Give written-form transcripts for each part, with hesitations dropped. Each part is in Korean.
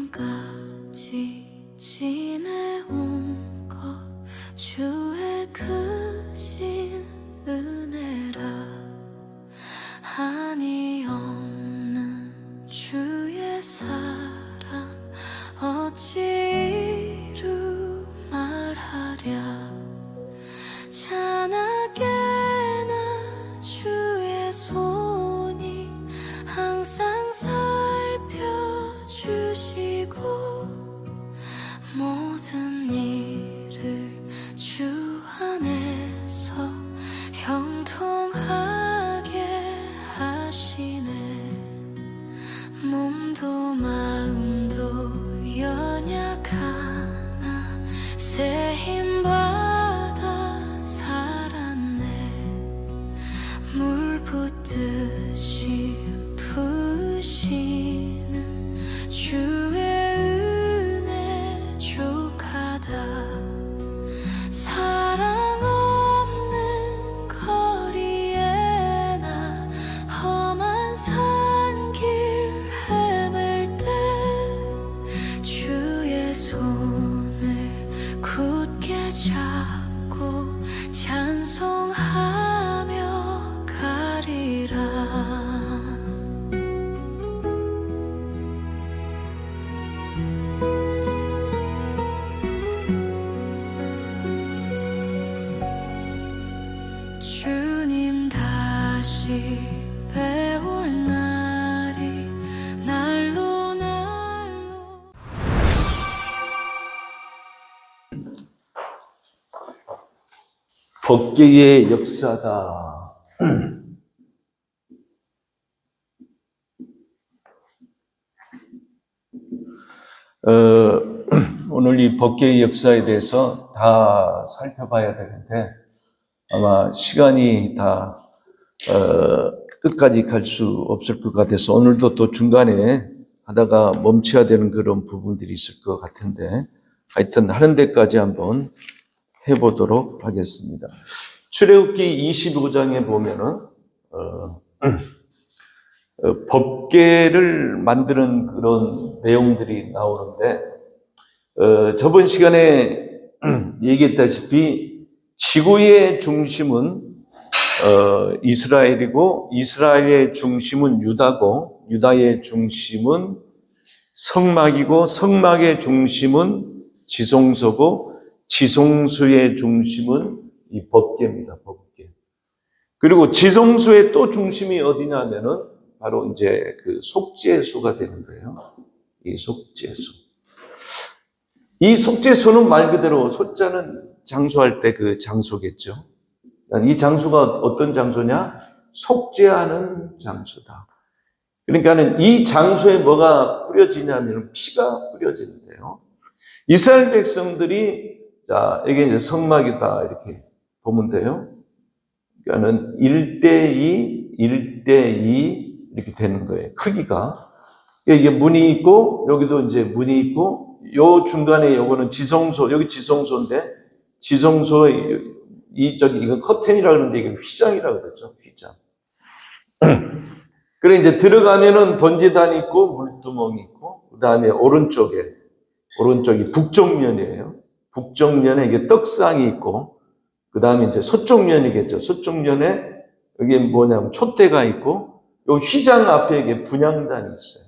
지금까지 지내온 것 주의 크신 은혜라. 한이 없는 주의 사랑 어찌 이루 말하랴. 찬하게나 주의 손이 항상 살펴주시고 모든 일을 주 안에서 형통하게 하시네. 몸도 마음도 연약하나 새 힘받아 살았네. 물 붓듯이 부으시는 주의 은혜 족하다. 사랑 없는 거리에 나 험한 산길 헤맬 때 주의 손을 굳게 잡고 찬송하며 가리라. 주님 다시 배울 날이 날로 날로. 법계의 역사다. 오늘 이 법계의 역사에 대해서 다 살펴봐야 되는데 아마 시간이 다 끝까지 갈 수 없을 것 같아서 오늘도 또 중간에 하다가 멈춰야 되는 그런 부분들이 있을 것 같은데 하여튼 하는 데까지 한번 해보도록 하겠습니다. 출애굽기 25장에 보면은 법궤를 만드는 그런 내용들이 나오는데 저번 시간에 얘기했다시피 지구의 중심은 이스라엘이고 이스라엘의 중심은 유다고 유다의 중심은 성막이고 성막의 중심은 지성소고 지성소의 중심은 이 법궤입니다. 법궤. 그리고 지성소의 또 중심이 어디냐면은 바로 이제 그 속죄소가 되는 거예요. 이 속죄소. 이 속죄소는 말 그대로 소자는 장소할 때 그 장소겠죠. 이 장소가 어떤 장소냐? 속죄하는 장소다. 그러니까는 이 장소에 뭐가 뿌려지냐면 피가 뿌려지는데요. 이스라엘 백성들이 자, 이게 이제 성막이다 이렇게 보면 돼요. 그러니까는 1:2, 1:2 이렇게 되는 거예요. 크기가. 이게 문이 있고 여기도 이제 문이 있고 요 중간에 요거는 지성소, 여기 지성소인데 지성소 이건 커튼이라 그러는데 이게 휘장이라 그러죠. 휘장. 그래 이제 들어가면은 번제단이 있고 물두멍이 있고 그다음에 오른쪽이 북쪽면이에요. 북쪽면에 이게 떡상이 있고 그다음에 이제 서쪽면이겠죠. 서쪽면에 여기 뭐냐면 촛대가 있고 요 휘장 앞에 이게 분향단이 있어요.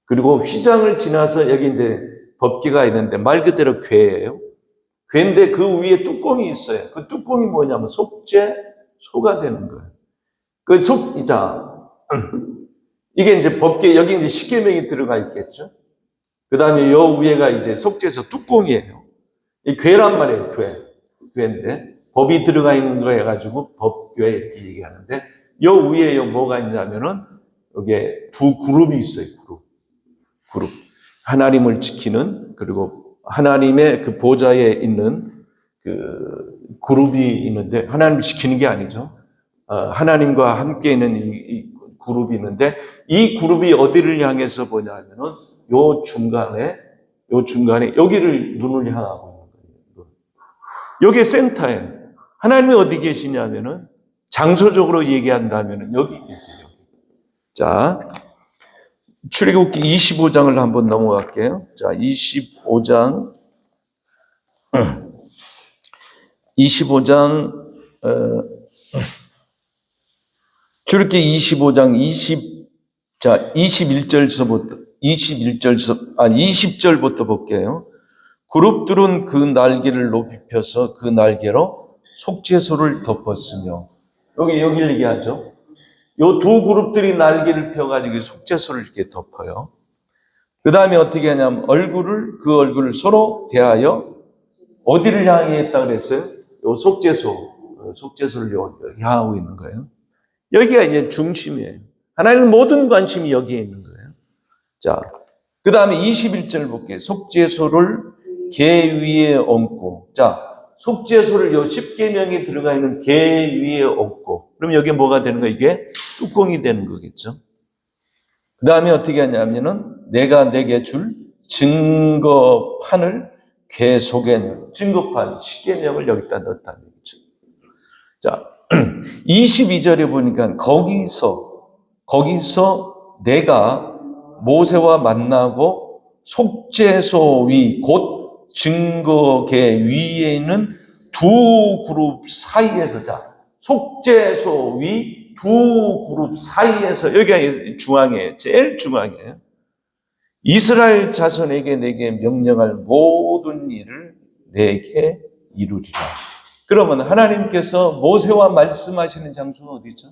그리고 휘장을 지나서 여기 이제 법궤가 있는데 말 그대로 궤예요. 궤인데 그 위에 뚜껑이 있어요. 그 뚜껑이 뭐냐면 속죄소가 되는 거예요. 이게 이제 법궤, 여기 이제 십계명이 들어가 있겠죠. 그 다음에 요 위에가 이제 속죄소 뚜껑이에요. 이 궤란 말이에요, 궤인데. 법이 들어가 있는 거 해가지고 법궤 이렇게 얘기하는데, 요 위에 뭐가 있냐면은, 여기에 두 그룹이 있어요, 그룹. 하나님을 지키는, 그리고 하나님의 그 보좌에 있는 그 그룹이 있는데, 하나님을 지키는 게 아니죠. 하나님과 함께 있는 이 그룹이 있는데 이 그룹이 어디를 향해서 보냐면은 요 중간에 여기를 눈을 향하고 있는 거예요. 여기 센터에 하나님이 어디 계시냐면은 장소적으로 얘기한다면은 여기 계세요. 자, 출애굽기 25장을 한번 넘어갈게요. 자, 25장 출애굽기 25장 20절부터 볼게요. 그룹들은 그 날개를 높이 펴서 그 날개로 속죄소를 덮었으며 여기를 얘기하죠. 요 두 그룹들이 날개를 펴가지고 속죄소를 이렇게 덮어요. 그 다음에 어떻게 하냐면 그 얼굴을 서로 대하여 어디를 향해 했다 그랬어요? 요 속죄소를 향하고 있는 거예요. 여기가 이제 중심이에요. 하나님은 모든 관심이 여기에 있는 거예요. 자, 그 다음에 21절 볼게요. 속죄소를 계 위에 얹고, 자, 속죄소를 요 10계명이 들어가 있는 계 위에 얹고, 그럼 여기에 뭐가 되는 거예요? 이게 뚜껑이 되는 거겠죠. 그 다음에 어떻게 하냐면은 내가 내게 줄 증거판을 계 속에 넣어. 증거판, 10계명을 여기다 넣었다는 거죠. 자, 22절에 보니까 거기서 내가 모세와 만나고 속죄소 위 곧 증거계 위에 있는 두 그룹 사이에서 자 속죄소 위 두 그룹 사이에서 여기가 중앙이에요. 제일 중앙이에요. 이스라엘 자손에게 내게 명령할 모든 일을 내게 이루리라. 그러면 하나님께서 모세와 말씀하시는 장소는 어디죠?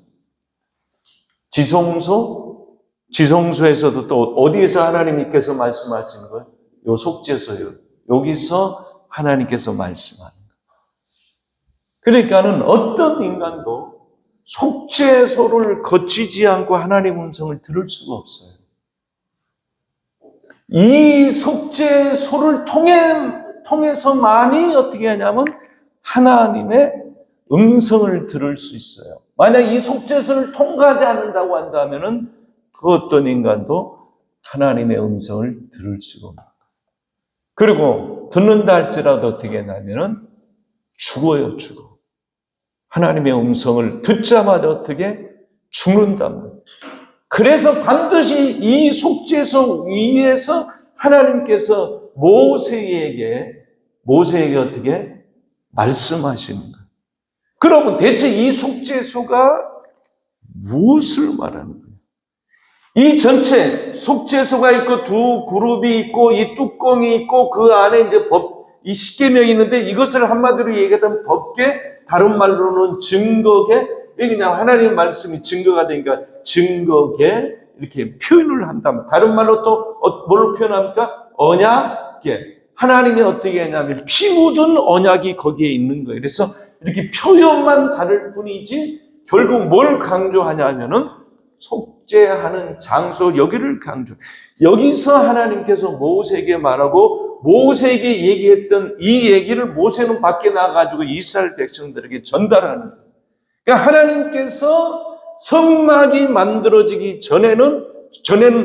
지성소에서도 또 어디에서 하나님께서 말씀하시는 거예요? 요 속죄소요. 여기서 하나님께서 말씀하는 거예요. 그러니까는 어떤 인간도 속죄소를 거치지 않고 하나님 음성을 들을 수가 없어요. 이 속죄소를 통해서만이 어떻게 하냐면 하나님의 음성을 들을 수 있어요. 만약 이 속죄소를 통과하지 않는다고 한다면은 그 어떤 인간도 하나님의 음성을 들을 수가 없는 거예요. 그리고 듣는다 할지라도 어떻게 하냐면은 죽어요. 하나님의 음성을 듣자마자 어떻게 죽는단 말이에요. 그래서 반드시 이 속죄소 위에서 하나님께서 모세에게 어떻게 말씀하시는 거예요. 그러면 대체 이 속죄소가 무엇을 말하는 거예요? 이 전체 속죄소가 있고 두 그룹이 있고 이 뚜껑이 있고 그 안에 이제 이 십계명이 있는데 이것을 한마디로 얘기하면 법계, 다른 말로는 증거계, 여기 그냥 하나님의 말씀이 증거가 되니까 증거계 이렇게 표현을 한다면 다른 말로 또 뭘로 표현합니까? 언약계. 하나님이 어떻게 하냐면 피 묻은 언약이 거기에 있는 거예요. 그래서 이렇게 표현만 다를 뿐이지 결국 뭘 강조하냐면은 속죄하는 장소 여기를 강조. 여기서 하나님께서 모세에게 말하고 모세에게 얘기했던 이 얘기를 모세는 밖에 나가가지고 이스라엘 백성들에게 전달하는 거예요. 그러니까 하나님께서 성막이 만들어지기 전에는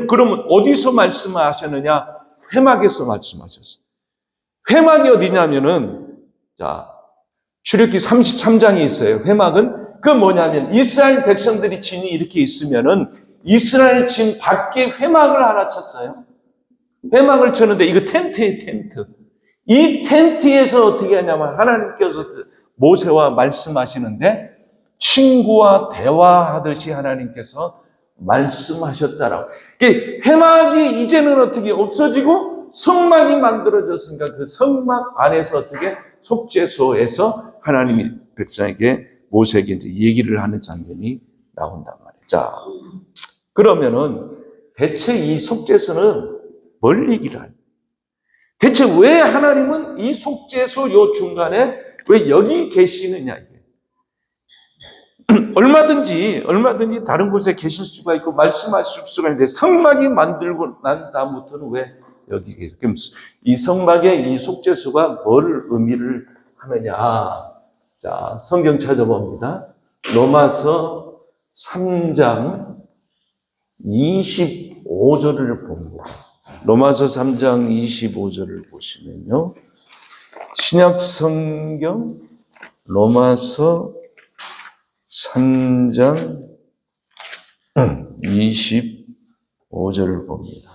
그러면 어디서 말씀하셨느냐? 회막에서 말씀하셨어요. 회막이 어디냐면은 자 출애굽기 33장이 있어요. 회막은 그 뭐냐면 이스라엘 백성들이 진이 이렇게 있으면은 이스라엘 진 밖에 회막을 하나 쳤어요. 회막을 쳤는데 이거 텐트예요, 텐트. 이 텐트에서 어떻게 하냐면 하나님께서 모세와 말씀하시는데 친구와 대화하듯이 하나님께서 말씀하셨다라고. 회막이 이제는 어떻게 없어지고 성막이 만들어졌으니까 그 성막 안에서 어떻게 속죄소에서 하나님이 백성에게 모세에게 이제 얘기를 하는 장면이 나온단 말이에요. 자, 그러면은 대체 이 속죄소는 뭘 얘기를 하냐? 대체 왜 하나님은 이 속죄소 요 중간에 왜 여기 계시느냐? 얼마든지 다른 곳에 계실 수가 있고 말씀하실 수가 있는데 성막이 만들고 난 다음부터는 왜 여기 계세요? 그럼 이 성막의 이 속죄소가 뭘 의미를 하느냐? 자, 성경 찾아봅니다. 로마서 3장 25절을 봅니다. 로마서 3장 25절을 보시면요. 신약 성경 로마서 3장 25절을 봅니다.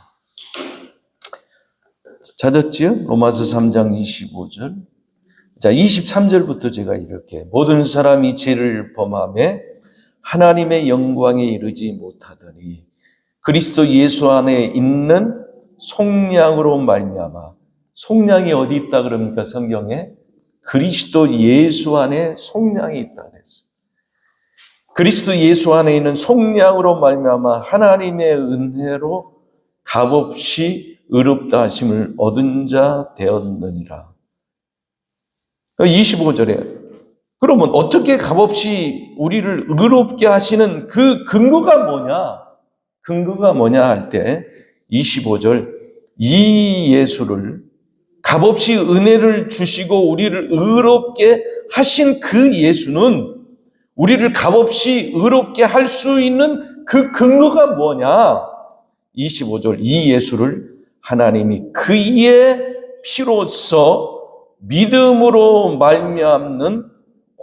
찾았지요? 로마서 3장 25절. 자, 23절부터 제가 이렇게 모든 사람이 죄를 범하며 하나님의 영광에 이르지 못하더니 그리스도 예수 안에 있는 속량으로 말미암아. 속량이 어디 있다 그럽니까? 성경에 그리스도 예수 안에 속량이 있다 그랬어요. 그리스도 예수 안에 있는 속량으로 말미암아 하나님의 은혜로 값없이 의롭다 하심을 얻은 자 되었느니라. 25절에 그러면 어떻게 값없이 우리를 의롭게 하시는 그 근거가 뭐냐? 근거가 뭐냐 할 때 25절 이 예수를 값없이 은혜를 주시고 우리를 의롭게 하신 그 예수는 우리를 값없이 의롭게 할 수 있는 그 근거가 뭐냐? 25절 이 예수를 하나님이 그의 피로써 믿음으로 말미암는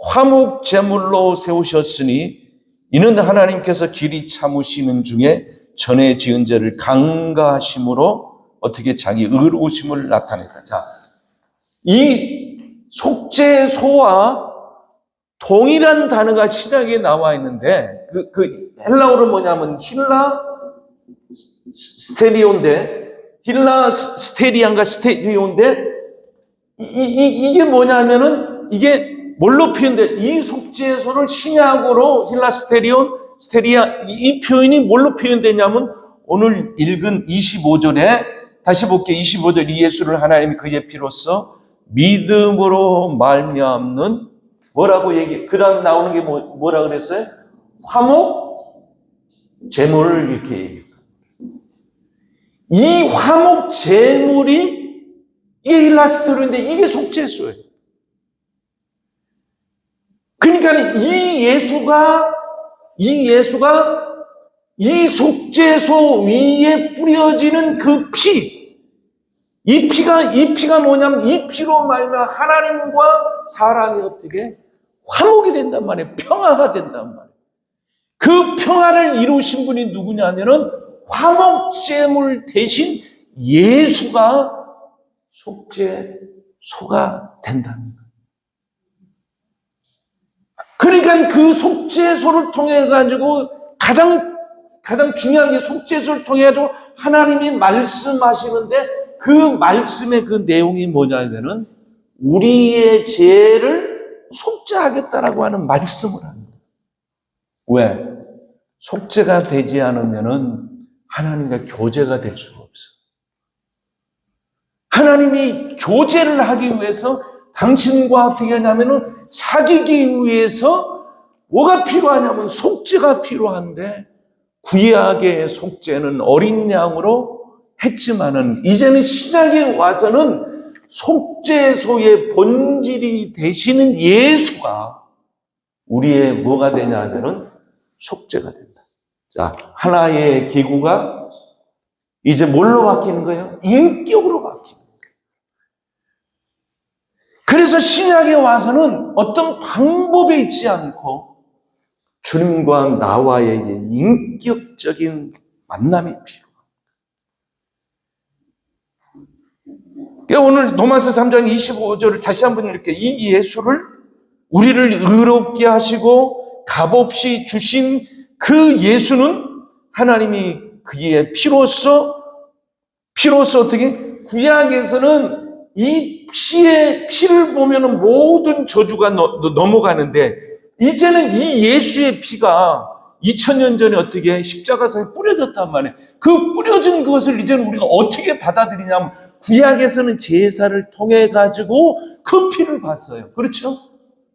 화목 제물로 세우셨으니 이는 하나님께서 길이 참으시는 중에 전에 지은 죄를 강가하심으로 어떻게 자기 의로우심을 나타냈다. 자, 이 속죄소와 동일한 단어가 신약에 나와 있는데 그 헬라어로 뭐냐면 힐라 스테리온데 힐라 스테리안가 스테리온데 이게 뭐냐면은 이게 뭘로 표현돼? 이 속죄소를 신약어로 힐라 스테리아 이 표현이 뭘로 표현되냐면 오늘 읽은 25절에 다시 볼게요. 25절 이 예수를 하나님이 그의 피로써 믿음으로 말미암는 뭐라고 얘기해? 그 다음 나오는 게 뭐라 그랬어요? 화목 제물을 이렇게 얘기해요. 이 화목 제물이 이게 힐라스토리인데 이게 속죄소예요. 그러니까 이 예수가 이 속죄소 위에 뿌려지는 그 피, 이 피가 뭐냐면 이 피로 말미암아 하나님과 사람이 어떻게 화목이 된단 말이에요. 평화가 된단 말이에요. 그 평화를 이루신 분이 누구냐면은 화목제물 대신 예수가 속죄소가 된다는 거예요. 그러니까 그 속죄소를 통해 가지고 가장 중요한 게 속죄소를 통해 가지고 하나님이 말씀하시는데 그 말씀의 그 내용이 뭐냐면은 우리의 죄를 속죄하겠다라고 하는 말씀을 합니다. 왜? 속죄가 되지 않으면은 하나님과 교제가 될 수가 없어요. 하나님이 교제를 하기 위해서 당신과 어떻게 하냐면은 사귀기 위해서 뭐가 필요하냐면 속죄가 필요한데 구약의 속죄는 어린 양으로 했지만은 이제는 신약에 와서는 속죄소의 본질이 되시는 예수가 우리의 뭐가 되냐면은 속죄가 된다. 자, 하나의 기구가 이제 뭘로 바뀌는 거예요? 인격으로 바뀌는 거예요. 그래서 신약에 와서는 어떤 방법에 있지 않고 주님과 나와의 인격적인 만남이 필요합니다. 오늘 로마서 3장 25절을 다시 한번 이렇게 이 예수를 우리를 의롭게 하시고 값없이 주신 그 예수는 하나님이 그의 피로써 어떻게 구약에서는 이 피를 보면은 모든 저주가 넘어가는데 이제는 이 예수의 피가 2000년 전에 어떻게 십자가상에 뿌려졌단 말이에요. 그 뿌려진 것을 이제는 우리가 어떻게 받아들이냐면 구약에서는 제사를 통해 가지고 그 피를 봤어요. 그렇죠?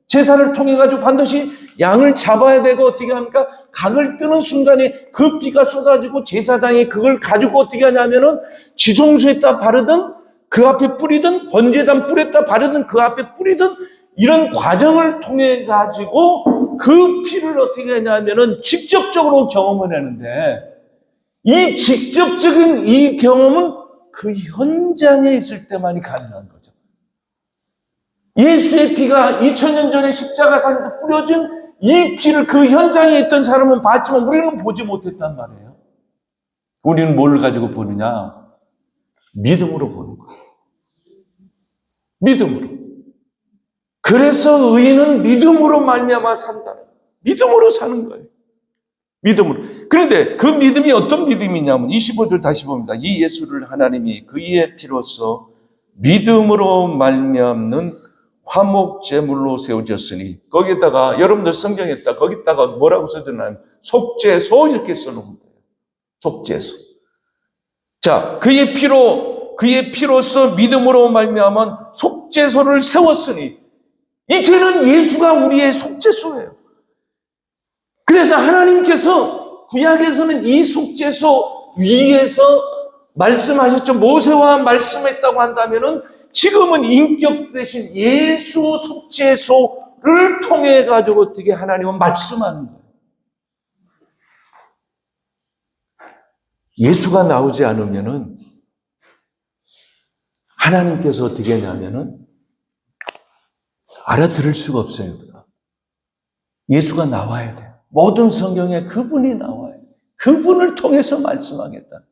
제사를 통해 가지고 반드시 양을 잡아야 되고 어떻게 합니까? 각을 뜨는 순간에 그 피가 쏟아지고 제사장이 그걸 가지고 어떻게 하냐면은 지성소에다 바르든 그 앞에 뿌리든 번제단 뿌렸다 바르든 그 앞에 뿌리든 이런 과정을 통해 가지고 그 피를 어떻게 하냐면은 직접적으로 경험을 하는데 이 직접적인 이 경험은 그 현장에 있을 때만이 가능한 거죠. 예수의 피가 2000년 전에 십자가상에서 뿌려진 이 피를 그 현장에 있던 사람은 봤지만 우리는 보지 못했단 말이에요. 우리는 뭘 가지고 보느냐? 믿음으로 보는 거예요. 믿음으로. 그래서 의인은 믿음으로 말미암아 산다. 믿음으로 사는 거예요. 믿음으로. 그런데 그 믿음이 어떤 믿음이냐면 25절 다시 봅니다. 이 예수를 하나님이 그의 피로써 믿음으로 말미암는 화목제물로 세워졌으니 거기다가 여러분들 성경에다 거기다가 뭐라고 써주나요? 속죄소 이렇게 써놓은 거예요. 속죄소. 자, 그의 피로써 믿음으로 말미암은 속죄소를 세웠으니 이제는 예수가 우리의 속죄소예요. 그래서 하나님께서 구약에서는 이 속죄소 위에서 말씀하셨죠. 모세와 말씀했다고 한다면은 지금은 인격 대신 예수 속죄소를 통해 가지고 어떻게 하나님은 말씀하는 거예요. 예수가 나오지 않으면은 하나님께서 어떻게 하냐면은 알아들을 수가 없어요. 예수가 나와야 돼요. 모든 성경에 그분이 나와야 돼요. 그분을 통해서 말씀하겠다.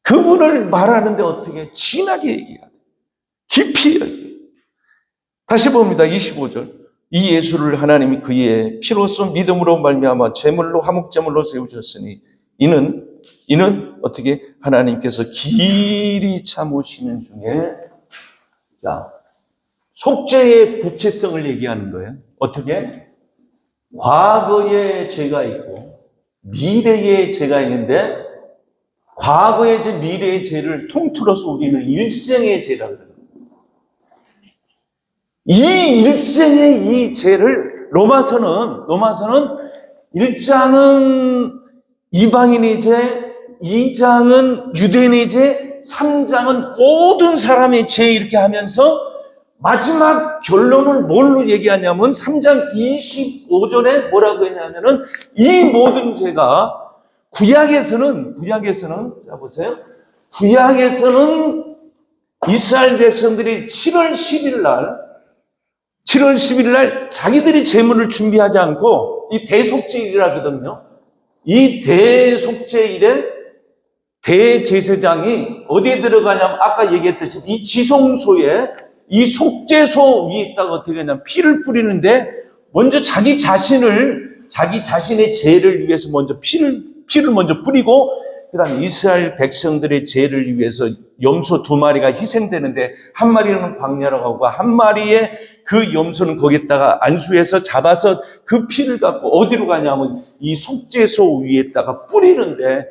그분을 말하는데 어떻게 진하게 얘기해야 돼요. 깊이 얘기해요. 다시 봅니다. 25절. 이 예수를 하나님이 그의 피로써 믿음으로 말미암아 제물로 화목제물로 세우셨으니 이는 어떻게 하나님께서 길이 참으시는 중에 자 속죄의 구체성을 얘기하는 거예요. 어떻게? 과거의 죄가 있고 미래의 죄가 있는데 과거의 죄, 미래의 죄를 통틀어서 우리는 일생의 죄라고 그래요. 이 일생의 이 죄를 로마서는 1장은 이방인의 죄, 2장은 유대인의 죄, 3장은 모든 사람의 죄 이렇게 하면서 마지막 결론을 뭘로 얘기하냐면 3장 25절에 뭐라고 했냐면은 이 모든 죄가 구약에서는 자 보세요. 구약에서는 이스라엘 백성들이 7월 10일 날 자기들이 제물을 준비하지 않고 이 대속죄일이라거든요. 이 대속죄일에 대제사장이 어디에 들어가냐면 아까 얘기했듯이 이 지성소에 이 속죄소 위에 있다가 어떻게 하냐면 피를 뿌리는데 먼저 자기 자신의 죄를 위해서 먼저 피를 먼저 뿌리고 그다음에 이스라엘 백성들의 죄를 위해서 염소 2마리가 희생되는데 한 마리는 광야로 가고 한 마리의 그 염소는 거기에다가 안수해서 잡아서 그 피를 갖고 어디로 가냐면 이 속죄소 위에다가 뿌리는데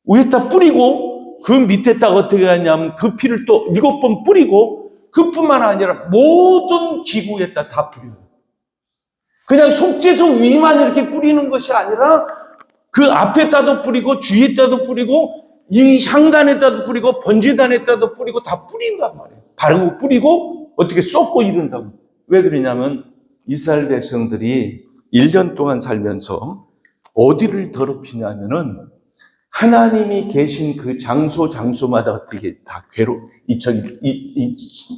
위에다 뿌리고 그 밑에다가 어떻게 하냐면 그 피를 또 7번 뿌리고 그뿐만 아니라 모든 기구에다 다 뿌려요. 그냥 속죄소 위만 이렇게 뿌리는 것이 아니라 그 앞에다도 뿌리고 주위에다도 뿌리고 이 향단에다도 뿌리고 번제단에다도 뿌리고 다 뿌린단 말이에요. 바르고 뿌리고 어떻게 쏟고 이른다고. 왜 그러냐면 이스라엘 백성들이 1년 동안 살면서 어디를 더럽히냐면은 하나님이 계신 그 장소마다 어떻게 다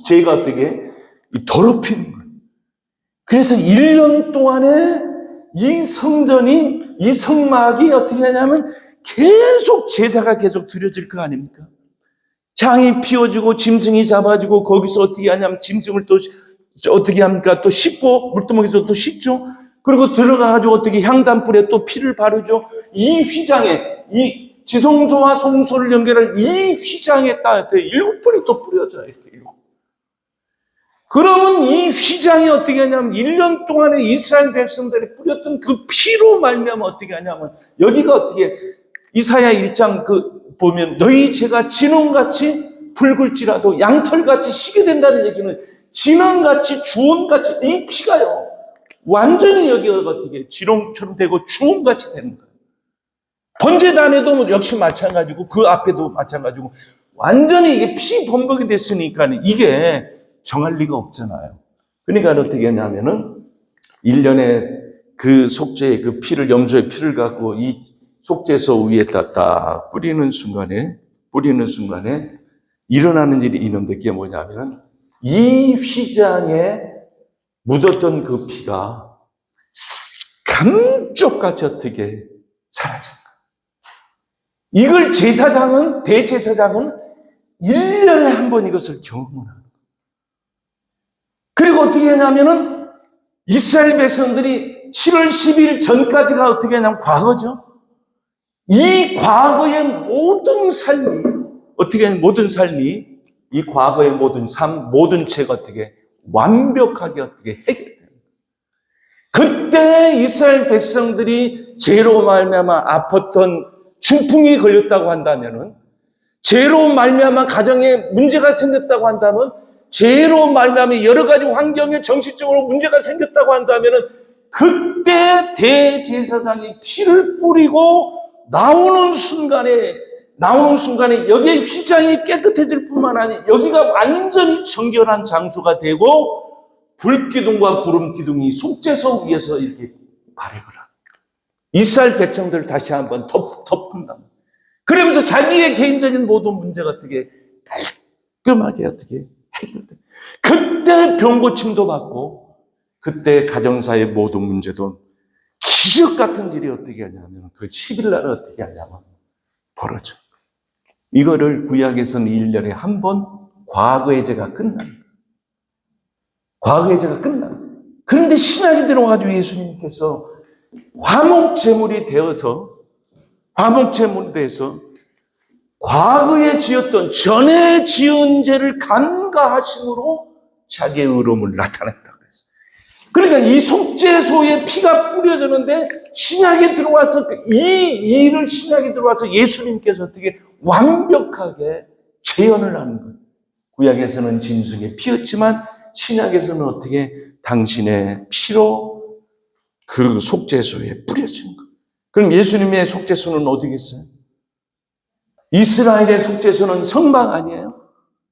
죄가 어떻게 더럽히는 거예요. 그래서 1년 동안에 이 성전이 이 성막이 어떻게 하냐면 계속 제사가 계속 드려질 거 아닙니까? 향이 피워지고 짐승이 잡아지고 거기서 어떻게 하냐면 짐승을 또 어떻게 합니까? 또 씻고 물두멍에서 또 씻죠. 그리고 들어가가지고 어떻게 향단불에 또 피를 바르죠. 이 휘장에 이 지성소와 성소를 연결할 이 휘장에 딱 7번이 또 뿌려져요. 이렇게. 그러면 이 휘장이 어떻게 하냐면 1년 동안에 이스라엘 백성들이 뿌렸던 그 피로 말미암아 어떻게 하냐면 여기가 어떻게 이사야 1장 보면 너희 죄가 진홍같이 붉을지라도 양털같이 희게 된다는 얘기는 진홍같이 주홍같이 이 피가요. 완전히 여기가 어떻게 진홍처럼 되고 주홍같이 되는 거예요. 번제단에도 역시 마찬가지고 그 앞에도 마찬가지고 완전히 이게 피 범벅이 됐으니까 이게 정할 리가 없잖아요. 그러니까 어떻게 하냐면은 1년에 그 속죄의 그 피를 염소의 피를 갖고 이 속죄소 위에다 딱 뿌리는 순간에 일어나는 일이 있는데, 그게 뭐냐면 이 휘장에 묻었던 그 피가 감쪽같이 어떻게 사라진 거예요. 이걸 대제사장은 1년에 한 번 이것을 경험을 하는 거예요. 그리고 어떻게 하냐면은 이스라엘 백성들이 7월 10일 전까지가 어떻게 하냐면 과거죠. 이 과거의 모든 삶이 어떻게 하냐면 이 과거의 모든 삶, 모든 죄가 어떻게 완벽하게 어떻게 해결돼요. 그때 이스라엘 백성들이 죄로 말미암아 아팠던 중풍이 걸렸다고 한다면은, 죄로 말미암아 가정에 문제가 생겼다고 한다면, 죄로 말미암아 여러 가지 환경에 정신적으로 문제가 생겼다고 한다면은, 그때 대제사장이 피를 뿌리고 나오는 순간에 여기에 휘장이 깨끗해질 뿐만 아니라 여기가 완전히 정결한 장소가 되고, 불기둥과 구름기둥이 속죄소 위에서 이렇게 발행을 합니다. 이스라엘 백성들을 다시 한번 덮는다. 그러면서 자기의 개인적인 모든 문제가 어떻게 깔끔하게 어떻게 해결돼. 그때 병고침도 받고, 그때 가정사의 모든 문제도 기적 같은 일이 어떻게 하냐면 그 10일 날 어떻게 하냐면 벌어져. 이거를 구약에서는 1년에 한 번 과거의 죄가 끝난다. 과거의 죄가 끝난다. 그런데 신약이 들어와가지고 예수님께서 화목제물이 되어서 과거에 지었던 전에 지은 죄를 간과하심으로 자기의 의로움을 나타냈다 그랬어요. 그러니까 이 속죄소에 피가 뿌려졌는데 신약이 들어와서 이 일을 신약이 들어와서 예수님께서 어떻게 완벽하게 재현을 하는 거예요. 구약에서는 짐승의 피였지만 신약에서는 어떻게 당신의 피로 그 속죄소에 뿌려진 거예요. 그럼 예수님의 속죄소는 어디겠어요? 이스라엘의 속죄소는 성막 아니에요?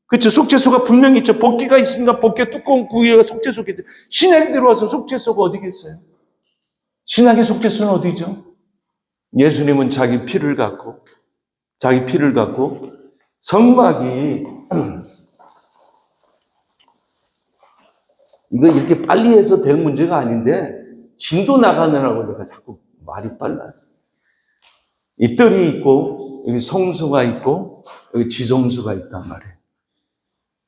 그렇죠? 속죄소가 분명히 있죠. 복귀가 있으니까 복귀 두꺼운 구유가 속죄소겠죠. 신약이 들어와서 속죄소가 어디겠어요? 신약의 속죄소는 어디죠? 예수님은 자기 피를 갖고 성막이 이거 이렇게 빨리 해서 될 문제가 아닌데 진도 나가느라고 내가 자꾸 말이 빨라져. 이 뜰이 있고 여기 성소가 있고 여기 지성소가 있단 말이에요.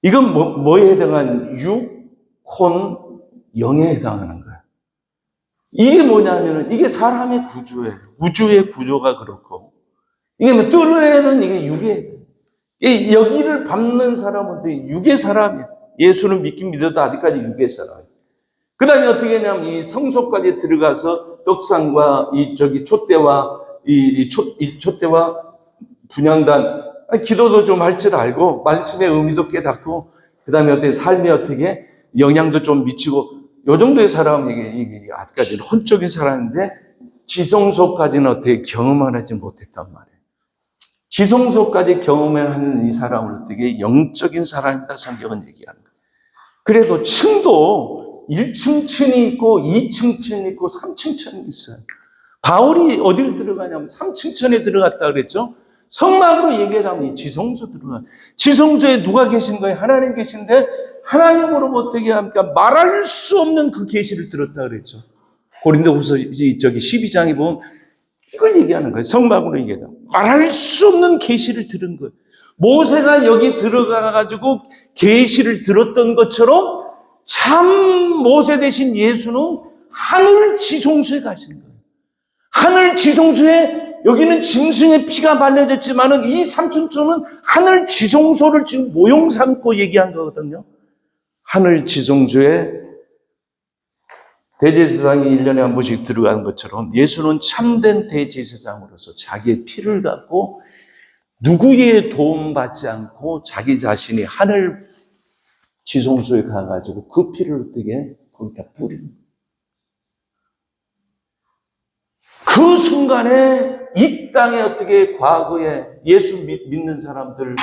이건 뭐에 해당한 육, 혼, 영에 해당하는 거예요. 이게 뭐냐면은 이게 사람의 구조예요. 우주의 구조가 그렇고 이게 뭐 뜰에는 이게 육에 여기를 밟는 사람은 육의 사람이에요. 예수는 믿긴 믿어도 아직까지 육의 사람이에요. 그 다음에 어떻게 했냐면 이 성소까지 들어가서 떡상과 촛대와 촛대와 분향단, 기도도 좀 할 줄 알고 말씀의 의미도 깨닫고 그 다음에 어떻게 삶에 어떻게 영향도 좀 미치고 요 정도의 사람은 이게 아직까지는 혼적인 사람인데 지성소까지는 어떻게 경험을 하지 못했단 말이에요. 지성소까지 경험을 하는 이 사람을 어떻게 영적인 사람이다 성경은 얘기하는 거예요. 그래도 층도 1층 층이 있고 2층 층이 있고 3층 층이 있어요. 바울이 어디를 들어가냐면 3층 층에 들어갔다 그랬죠. 성막으로 얘기하자면 이 지성소 들어가. 지성소에 누가 계신 거예요? 하나님 계신데 하나님으로 어떻게 합니까? 말할 수 없는 그 계시를 들었다 그랬죠. 고린도후서 12장에 보면 이걸 얘기하는 거예요. 성막으로 얘기하자. 말할 수 없는 계시를 들은 거예요. 모세가 여기 들어가가지고 계시를 들었던 것처럼 참 모세 대신 예수는 하늘 지성소에 가신 거예요. 하늘 지성소에 여기는 짐승의 피가 발려졌지만은 이 삼층초는 하늘 지성소를 지금 모형 삼고 얘기한 거거든요. 하늘 지성소에 대제사장이 1년에 한 번씩 들어가는 것처럼 예수는 참된 대제사장으로서 자기의 피를 갖고 누구의 도움받지 않고 자기 자신이 하늘 지성소에 가가지고 그 피를 어떻게 거기다 뿌리는 거예요. 그 순간에 이 땅에 어떻게 과거에 예수 믿는 사람들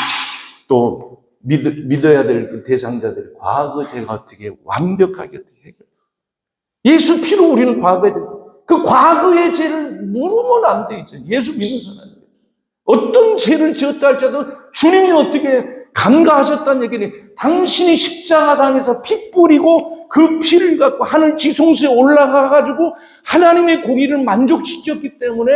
또 믿어야 될 그 대상자들 과거 죄가 어떻게 완벽하게 어떻게 해결. 예수 피로 우리는 과거에 그 과거의 죄를 물으면 안 돼, 이제. 예수 믿는 사람이. 어떤 죄를 지었다 할지라도 주님이 어떻게 감가하셨다는 얘기는 당신이 십자가상에서 피 뿌리고 그 피를 갖고 하늘 지성소에 올라가가지고 하나님의 공의를 만족시켰기 때문에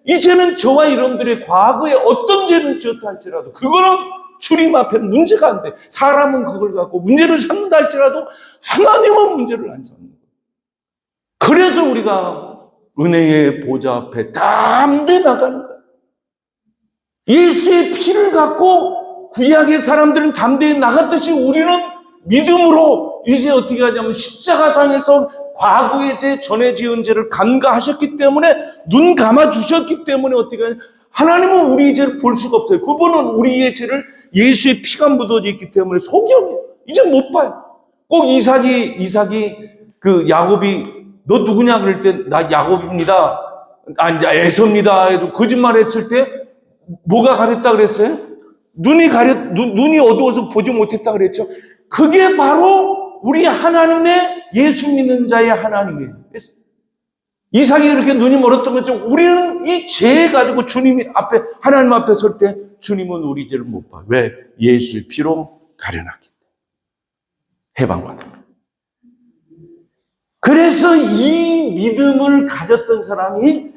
이제는 저와 여러분들의 과거에 어떤 죄를 지었다 할지라도 그거는 주님 앞에 문제가 안 돼. 사람은 그걸 갖고 문제를 삼는다 할지라도 하나님은 문제를 안 삼는 거예요. 그래서 우리가 은혜의 보좌 앞에 담대 나가는 거예요. 예수의 피를 갖고 구약의 사람들은 담대히 나갔듯이 우리는 믿음으로 이제 어떻게 하냐면 십자가상에서 과거의 죄, 전에 지은 죄를 감가하셨기 때문에 눈 감아주셨기 때문에 어떻게 하냐 하나님은 우리의 죄를 볼 수가 없어요. 그분은 우리의 죄를 예수의 피가 묻어져 있기 때문에 소경이에요. 이제 못 봐요. 꼭 이삭이 그 야곱이 너 누구냐 그럴 때 나 야곱입니다. 아니 에서입니다. 해도 거짓말 했을 때 뭐가 가렸다 그랬어요? 눈이 어두워서 보지 못했다 그랬죠. 그게 바로 우리 하나님의 예수 믿는 자의 하나님이에요. 이삭이 그렇게 눈이 멀었던 것처럼 우리는 이 죄 가지고 주님 앞에 하나님 앞에 설 때 주님은 우리 죄를 못 봐. 왜? 예수의 피로 가려놨기 때문에 해방받아. 그래서 이 믿음을 가졌던 사람이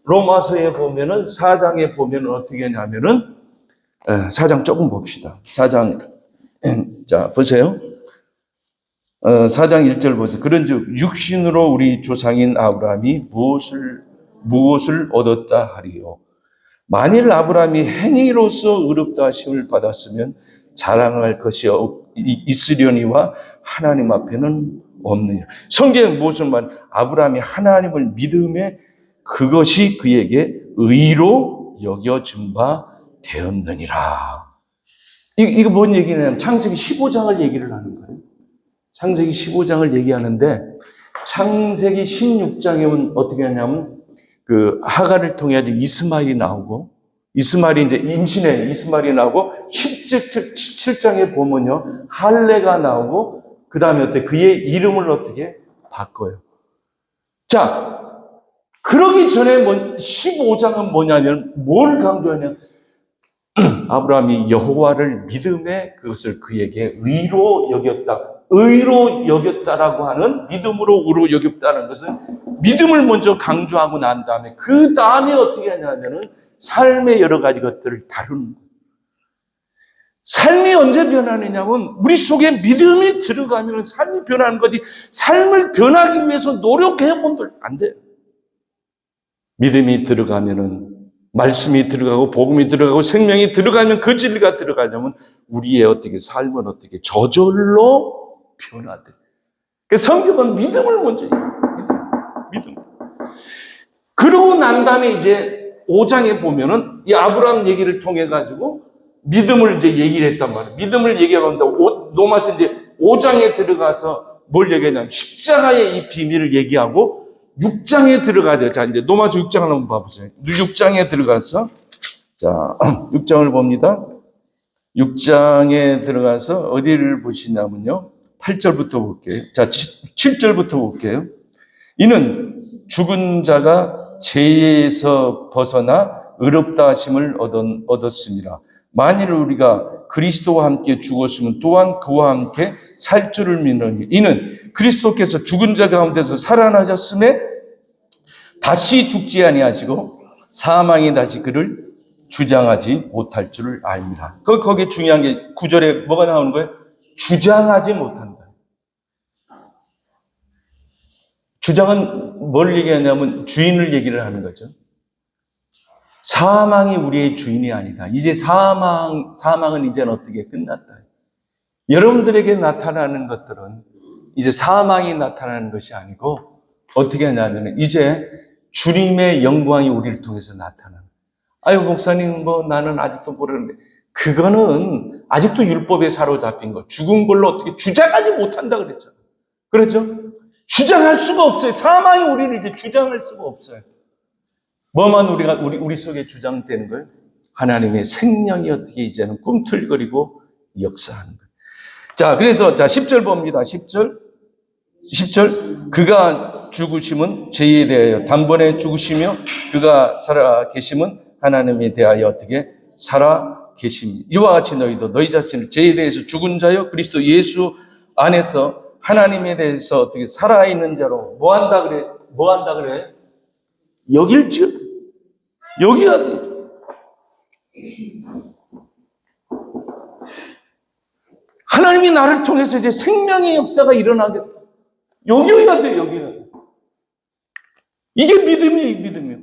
로마서에 보면은 4장에 보면은 어떻게 하냐면은 4장 조금 봅시다. 4장 자 보세요. 4장 1절 보세요. 그런즉 육신으로 우리 조상인 아브라함이 무엇을 얻었다 하리요. 만일 아브라함이 행위로서 의롭다 하심을 받았으면 자랑할 것이 있으려니와 하나님 앞에는 없느냐. 성경은 무엇을 말? 아브라함이 하나님을 믿음에 그것이 그에게 의로 여겨진 바 되었느니라. 이거 뭔 얘기냐면 창세기 15장을 얘기를 하는 거예요. 창세기 15장을 얘기하는데 창세기 16장에 어떻게 하냐면 그 하갈을 통해 이스마엘이 나오고 이스마엘이 이제 임신해 이스마엘이 나오고 17장에 보면요 할례가 나오고 그 다음에 어떻게 그의 이름을 어떻게 바꿔요. 자, 그러기 전에 15장은 뭐냐면 뭘 강조하냐? 아브라함이 여호와를 믿음에 그것을 그에게 의로 여겼다. 의로 여겼다라고 하는 믿음으로 의로 여겼다는 것은 믿음을 먼저 강조하고 난 다음에 그 다음에 어떻게 하냐면은 삶의 여러 가지 것들을 다루는 거예요. 삶이 언제 변하느냐면 우리 속에 믿음이 들어가면 삶이 변하는 거지 삶을 변하기 위해서 노력해 본들 안 돼요. 믿음이 들어가면은 말씀이 들어가고 복음이 들어가고 생명이 들어가면 그 진리가 들어가려면 우리의 어떻게 삶은 어떻게 저절로 변화돼. 그래서 성경은 믿음을 먼저 믿음. 그러고 난 다음에 이제 5장에 보면은 이 아브라함 얘기를 통해 가지고 믿음을 이제 얘기를 했단 말이에요. 믿음을 얘기하는데 로마서 이제 5장에 들어가서 뭘 얘기하냐면 십자가의 이 비밀을 얘기하고 6장에 들어가죠. 자, 이제 로마서 6장을 한번 봐보세요. 6장에 들어가서, 자, 6장을 봅니다. 6장에 들어가서 어디를 보시냐면요. 8절부터 볼게요. 자, 7절부터 볼게요. 이는 죽은 자가 죄에서 벗어나 의롭다 하심을 얻었습니다. 만일 우리가 그리스도와 함께 죽었으면 또한 그와 함께 살 줄을 믿느니 이는 그리스도께서 죽은 자 가운데서 살아나셨음에 다시 죽지 아니하시고 사망이 다시 그를 주장하지 못할 줄을 압니다. 거기 중요한 게 9절에 뭐가 나오는 거예요? 주장하지 못한다. 주장은 뭘 얘기하냐면 주인을 얘기를 하는 거죠. 사망이 우리의 주인이 아니다. 이제 사망은 이제는 어떻게 끝났다. 여러분들에게 나타나는 것들은 이제 사망이 나타나는 것이 아니고 어떻게 하냐면 이제 주님의 영광이 우리를 통해서 나타나는. 아유 목사님 나는 아직도 모르는데 그거는 아직도 율법에 사로잡힌 거. 죽은 걸로 어떻게 주장하지 못한다 그랬죠. 그렇죠? 주장할 수가 없어요. 사망이 우리를 이제 주장할 수가 없어요. 뭐만 우리 속에 주장되는 거예요? 하나님의 생명이 어떻게 이제는 꿈틀거리고 역사하는 거예요. 자, 그래서 10절 봅니다. 10절. 그가 죽으심은 죄에 대하여 단번에 죽으시며 그가 살아 계심은 하나님에 대하여 어떻게 살아 계심이. 이와 같이 너희도 너희 자신을 죄에 대해서 죽은 자요 그리스도 예수 안에서 하나님에 대해서 어떻게 살아있는 자로 뭐 한다 그래? 뭐 한다 그래? 여길지어다. 여기야 돼. 하나님이 나를 통해서 이제 생명의 역사가 일어나겠다. 여기야 돼, 여기야 돼. 이게 믿음이에요, 믿음이에요.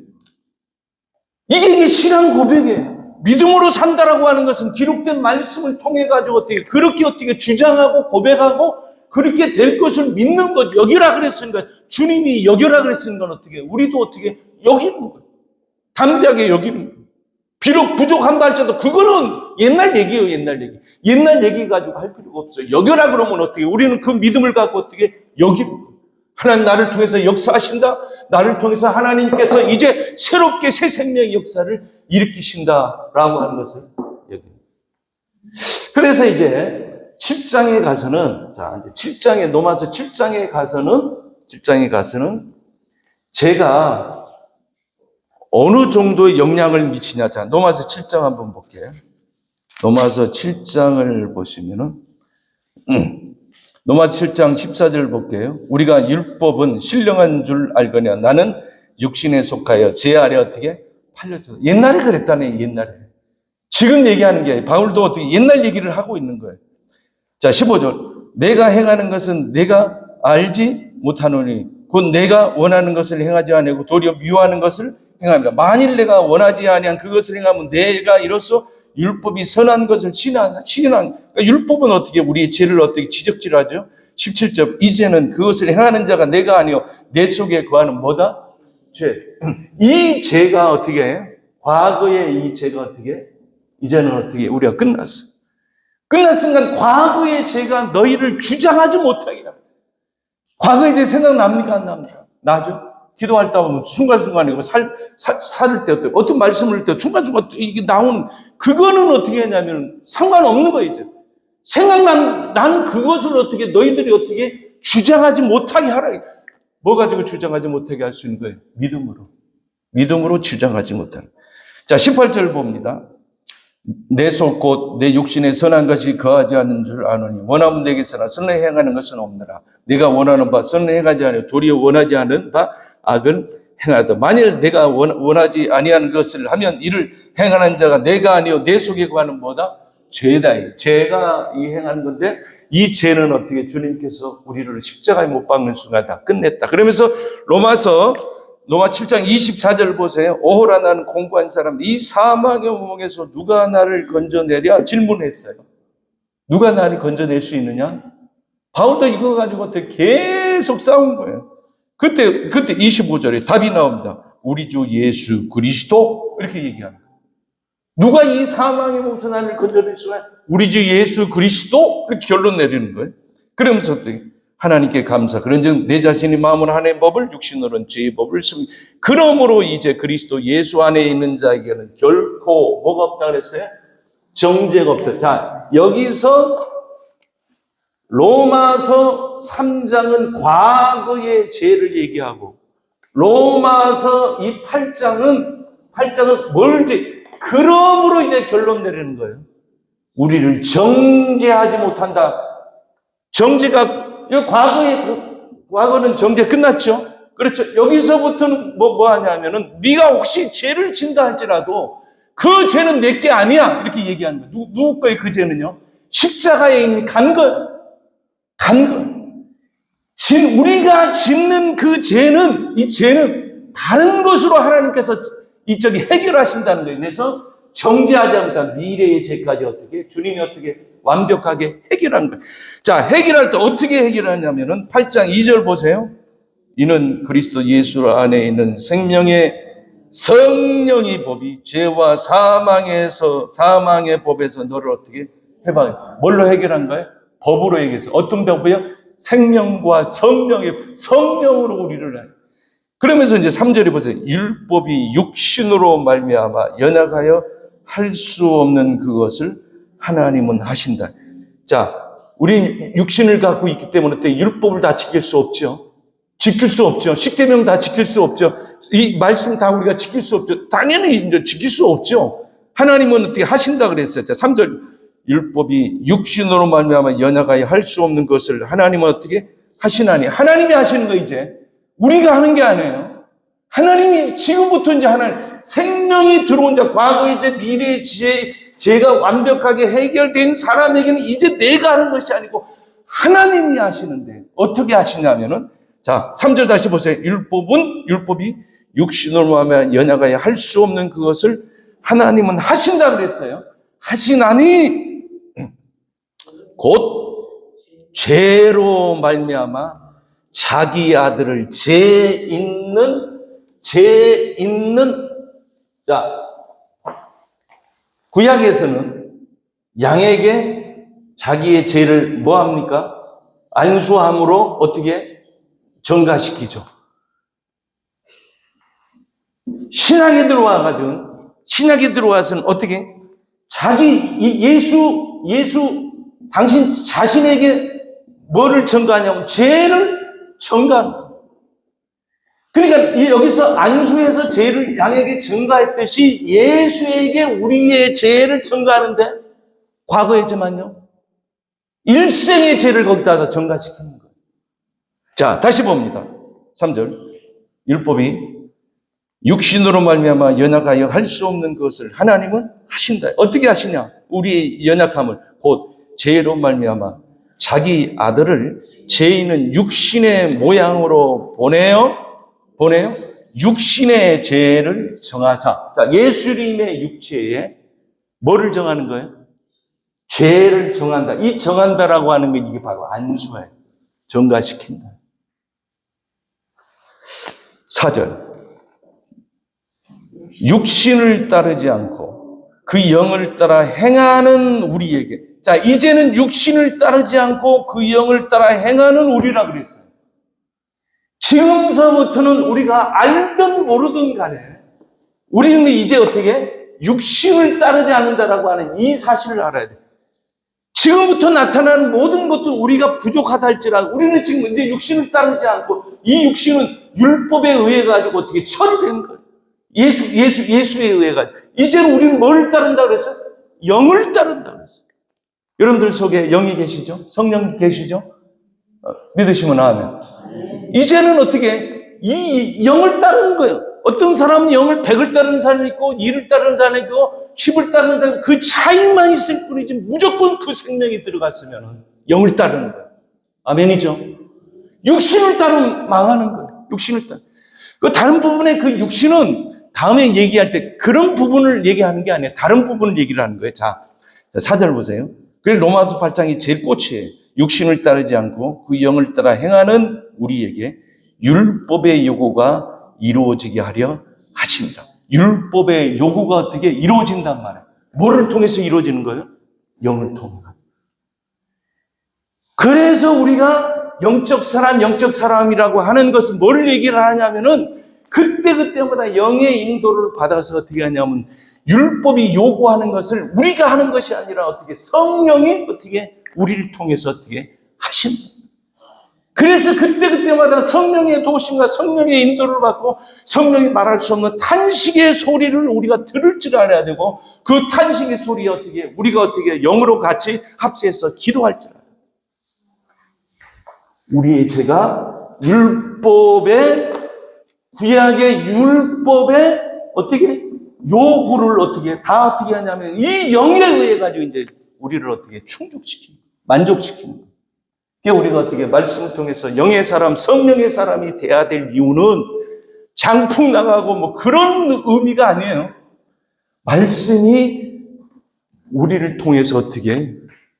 이게 신앙 고백이에요. 믿음으로 산다라고 하는 것은 기록된 말씀을 통해 가지고 어떻게 주장하고 고백하고 그렇게 될 것을 믿는 것. 여기라 그랬으니까 주님이 여기라 그랬으니까 어떻게 우리도 어떻게 여기는 거예요. 담대하게 여기는 거예요. 비록 부족한다 할지라도 그거는 옛날 얘기예요, 옛날 얘기. 옛날 얘기 가지고 할 필요가 없어요. 여겨라 그러면 어떻게 우리는 그 믿음을 갖고 어떻게 여기는 거예요. 하나님 나를 통해서 역사하신다. 나를 통해서 하나님께서 이제 새롭게 새 생명의 역사를 일으키신다라고 하는 것을 여깁니다. 그래서 이제 7장에 가서는 로마서 7장에 가서는 제가 어느 정도의 영향을 미치냐. 자, 로마서 7장 한번 볼게요. 로마서 7장을 보시면은 로마서 7장 14절 볼게요. 우리가 율법은 신령한 줄 알거냐. 나는 육신에 속하여 제 아래 어떻게 팔렸죠. 옛날에 그랬다네, 옛날에. 지금 얘기하는 게 아니에요. 바울도 어떻게 옛날 얘기를 하고 있는 거예요. 자, 15절. 내가 행하는 것은 내가 알지 못하노니 곧 내가 원하는 것을 행하지 아니하고 도리어 미워하는 것을 행합니다. 만일 내가 원하지 아니한 그것을 행하면 내가 이로써 율법이 선한 것을 시인한. 그러니까 율법은 어떻게 우리의 죄를 어떻게 지적질하죠? 17절. 이제는 그것을 행하는 자가 내가 아니요 내 속에 거하는 뭐다? 죄. 이 죄가 어떻게 해? 과거의 이 죄가 어떻게? 이제는 어떻게 우리가 끝났어. 끝난 순간 과거의 죄가 너희를 주장하지 못하게 합니다. 과거의 죄 생각납니까? 안 납니까? 나죠? 기도할 때 보면 순간순간에 살을 때 어떤 말씀을 할 때 순간순간 이게 나오는 그거는 어떻게 하냐면 상관없는 거예요. 이제 난 그것을 어떻게 너희들이 어떻게 주장하지 못하게 하라. 뭐 가지고 주장하지 못하게 할 수 있는 거예요? 믿음으로 주장하지 못하는. 자, 18절 봅니다. 내 속 곧 내 육신에 선한 것이 거하지 않는 줄 아노니 원하면 내게서나 선을 행하는 것은 없느라 내가 원하는 바 선을 행하지 않으며 도리어 원하지 않은 바 악을 행하다. 만일 내가 원하지 아니하는 것을 하면 이를 행하는 자가 내가 아니요 내 속에 거하는 뭐다? 죄다. 죄가 이 행하는 건데 이 죄는 어떻게 주님께서 우리를 십자가에 못 박는 순간 다 끝냈다. 그러면서 로마 7장 24절 보세요. 오호라 나는 공부한 사람 이 사망의 구멍에서 누가 나를 건져내랴 질문했어요. 누가 나를 건져낼 수 있느냐? 바울도 이거 가지고 어떻게 계속 싸운 거예요. 그때 25절에 답이 나옵니다. 우리 주 예수 그리스도 이렇게 얘기합니다. 누가 이 사망의 몸에서 나를 건져낼 수가? 우리 주 예수 그리스도 이렇게 결론 내리는 거예요. 그러면서 어떻게? 하나님께 감사. 그런즉 내 자신이 마음으로 하나님의 법을 육신으로는 죄의 법을 쓰고 그러므로 이제 그리스도 예수 안에 있는 자에게는 결코 뭐가 없다 그랬어요? 정죄가 없다. 자, 여기서 로마서 3장은 과거의 죄를 얘기하고 로마서 이 8장은 뭘 이제 그러므로 이제 결론 내리는 거예요. 우리를 정죄하지 못한다. 정죄가 과거는 정죄 끝났죠. 그렇죠. 여기서부터는 뭐 하냐면은 네가 혹시 죄를 진다 할지라도 그 죄는 내게 아니야 이렇게 얘기하는 거예요. 누구 거예요? 그 죄는요. 십자가에 이미 간 거예요. 우리가 짓는 그 죄는 이 죄는 다른 것으로 하나님께서 이쪽이 해결하신다는 거예요. 그래서 정죄하지 않다 미래의 죄까지 어떻게 주님이 어떻게 완벽하게 해결한 거예요. 자, 해결할 때 어떻게 해결하냐면은 8장 2절 보세요. 이는 그리스도 예수 안에 있는 생명의 성령의 법이 죄와 사망의 법에서 너를 어떻게 해봐. 뭘로 해결한 거예요? 법으로 해결해서. 어떤 법이요? 생명과 성령으로 우리를 해. 그러면서 이제 3절에 보세요. 율법이 육신으로 말미암아 연약하여 할 수 없는 그것을 하나님은 하신다. 자, 우리 육신을 갖고 있기 때문에 율법을 다 지킬 수 없죠. 지킬 수 없죠. 십계명 다 지킬 수 없죠. 이 말씀 다 우리가 지킬 수 없죠. 당연히 이제 지킬 수 없죠. 하나님은 어떻게 하신다 그랬어요. 자, 3절 율법이 육신으로 말미암아 연약하여 할 수 없는 것을 하나님은 어떻게 하시나니? 하나님이 하시는 거 이제 우리가 하는 게 아니에요. 하나님이 지금부터 이제 하나님 생명이 들어온 자, 과거 이제 미래 죄가 완벽하게 해결된 사람에게는 이제 내가 하는 것이 아니고 하나님이 하시는데 어떻게 하시냐면은 자 3절 다시 보세요. 율법이 육신으로 말미암아 연약하여 할 수 없는 그것을 하나님은 하신다 그랬어요. 하시나니 곧 죄로 말미암아 자기 아들을 죄 있는 자 구약에서는 양에게 자기의 죄를 뭐 합니까? 안수함으로 어떻게 전가시키죠. 신약에 들어와서는 어떻게 예수 당신 자신에게 뭐를 전가하냐면 죄를 전가한다. 그러니까 여기서 안수해서 죄를 양에게 전가했듯이 예수에게 우리의 죄를 전가하는데 과거에지만요 일생의 죄를 거기다 전가시키는 거예요. 자 다시 봅니다. 3절 율법이 육신으로 말미암아 연약하여 할 수 없는 것을 하나님은 하신다. 어떻게 하시냐? 우리의 연약함을 곧 죄로 말미암아 자기 아들을 죄 있는 육신의 모양으로 보내요. 육신의 죄를 정하사. 자, 예수님의 육체에 뭐를 정하는 거예요? 죄를 정한다. 이 정한다라고 하는 게 이게 바로 안수예요. 전가시킨다. 4절. 육신을 따르지 않고 그 영을 따라 행하는 우리에게. 자, 이제는 육신을 따르지 않고 그 영을 따라 행하는 우리라 그랬어요. 지금서부터는 우리가 알든 모르든 간에 우리는 이제 어떻게 육신을 따르지 않는다라고 하는 이 사실을 알아야 돼. 지금부터 나타나는 모든 것도 우리가 부족하다 할지라도 우리는 지금 이제 육신을 따르지 않고 이 육신은 율법에 의해 가지고 어떻게 처리된 거예요. 예수에 의해 가지고 이제는 우리는 뭘 따른다 그랬어요? 영을 따른다 그랬어요. 여러분들 속에 영이 계시죠? 성령 계시죠? 믿으시면 아멘. 이제는 어떻게 이 영을 따르는 거예요. 어떤 사람은 영을 100을 따르는 사람이 있고 2를 따르는 사람이 있고 10을 따르는 사람이 있고 그 차이만 있을 뿐이지 무조건 그 생명이 들어갔으면 영을 따르는 거예요. 아멘이죠? 육신을 따르면 망하는 거예요. 육신을 따르면. 그 다른 부분의 그 육신은 다음에 얘기할 때 그런 부분을 얘기하는 게 아니에요. 다른 부분을 얘기를 하는 거예요. 자, 4절 보세요. 그래서 로마서 8장이 제일 꽃이에요. 육신을 따르지 않고 그 영을 따라 행하는 우리에게 율법의 요구가 이루어지게 하려 하십니다. 율법의 요구가 어떻게 이루어진단 말이에요. 뭐를 통해서 이루어지는 거예요? 영을 통해. 그래서 우리가 영적 사람이라고 하는 것은 뭘 얘기를 하냐면은 그때마다 영의 인도를 받아서 어떻게 하냐면 율법이 요구하는 것을 우리가 하는 것이 아니라 어떻게 성령이 어떻게 우리를 통해서 어떻게 하신다. 그래서 그때마다 성령의 도심과 성령의 인도를 받고 성령이 말할 수 없는 탄식의 소리를 우리가 들을 줄 알아야 되고 그 탄식의 소리에 어떻게 우리가 어떻게 영으로 같이 합세해서 기도할 줄 알아야 돼요. 우리의 죄가 율법의 구약의 율법의 어떻게 요구를 어떻게 다 어떻게 하냐면 이 영에 의해 가지고 이제 우리를 어떻게 충족시키는 만족시키는 거예요. 그게 우리가 어떻게 말씀을 통해서 영의 사람, 성령의 사람이 돼야 될 이유는 장풍 나가고 뭐 그런 의미가 아니에요. 말씀이 우리를 통해서 어떻게